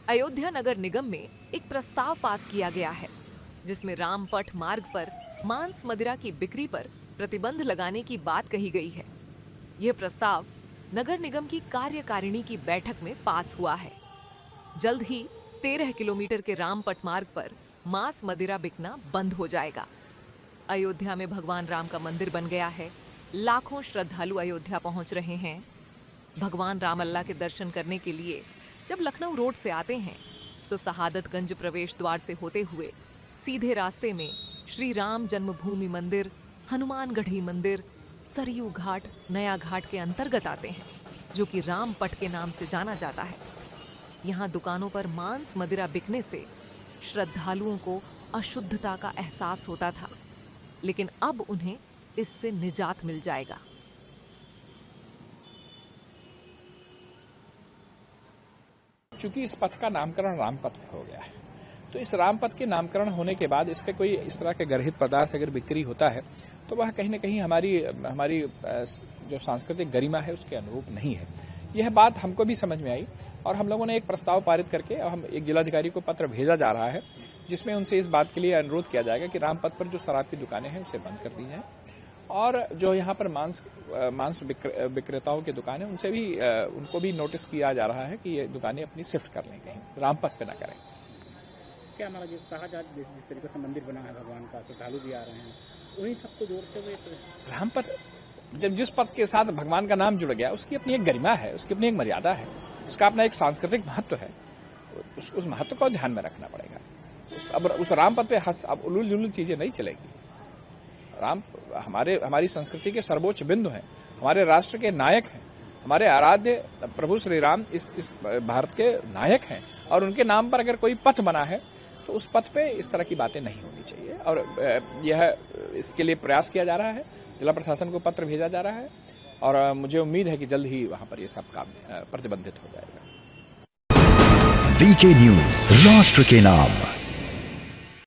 अयोध्या नगर निगम में एक प्रस्ताव पास किया गया है जिसमें रामपथ मार्ग पर मांस मदिरा की बिक्री पर प्रतिबंध लगाने की बात कही गई है। यह प्रस्ताव नगर निगम की कार्यकारिणी की बैठक में पास हुआ है। जल्द ही 13 किलोमीटर के रामपथ मार्ग पर मांस मदिरा बिकना बंद हो जाएगा। अयोध्या में भगवान राम का मंदिर बन गया है। लाखों श्रद्धालु अयोध्या पहुंच रहे हैं। भगवान राम अल्लाह के दर्शन करने के लिए जब लखनऊ रोड से आते हैं तो शहादतगंज प्रवेश द्वार से होते हुए सीधे रास्ते में श्री राम जन्मभूमि मंदिर, हनुमानगढ़ी मंदिर, सरयू घाट, नया घाट के अंतर्गत आते हैं, जो कि रामपथ के नाम से जाना जाता है। यहाँ दुकानों पर मांस मदिरा बिकने से श्रद्धालुओं को अशुद्धता का एहसास होता था, लेकिन अब उन्हें इससे निजात मिल जाएगा। चूंकि इस पथ का नामकरण रामपथ हो गया है, तो इस रामपथ के नामकरण होने के बाद इस पे कोई इस तरह के गर्हित पदार्थ अगर बिक्री होता है तो वह कहीं न कहीं हमारी जो सांस्कृतिक गरिमा है उसके अनुरूप नहीं है। यह बात हमको भी समझ में आई और हम लोगों ने एक प्रस्ताव पारित करके हम एक जिलाधिकारी को पत्र भेजा जा रहा है, जिसमें उनसे इस बात के लिए अनुरोध किया जाएगा कि रामपथ पर जो शराब की दुकानें हैं उसे बंद कर दी जाए और जो यहाँ पर मांस विक्रेताओं की दुकानें उनसे भी उनको भी नोटिस किया जा रहा है कि ये दुकानें अपनी शिफ्ट कर लें, कहीं रामपथ पे ना करें। क्या हमारा जिस कहा जाए जिस तरीके से मंदिर बना है भगवान का, श्रद्धालु भी आ रहे हैं, उन्हीं सबको जोड़ते हुए रामपथ जब जिस पथ के साथ भगवान का नाम जुड़ गया उसकी अपनी एक गरिमा है, उसकी अपनी एक मर्यादा है, उसका अपना एक सांस्कृतिक महत्व है। उस महत्व को ध्यान में रखना पड़ेगा। अब उस रामपथ पे अब उलूल जुलूल चीजें नहीं चलेगी। राम हमारी संस्कृति के सर्वोच्च बिंदु हैं, हमारे राष्ट्र के नायक हैं, हमारे आराध्य प्रभु श्री राम इस भारत के नायक हैं और उनके नाम पर अगर कोई पथ बना है तो उस पथ पे इस तरह की बातें नहीं होनी चाहिए और इसके लिए प्रयास किया जा रहा है। जिला प्रशासन को पत्र भेजा जा रहा है और मुझे उम्मीद है कि जल्द ही वहां पर ये सब काम प्रतिबंधित हो जाएगा। वीके न्यूज, राष्ट्र के नाम।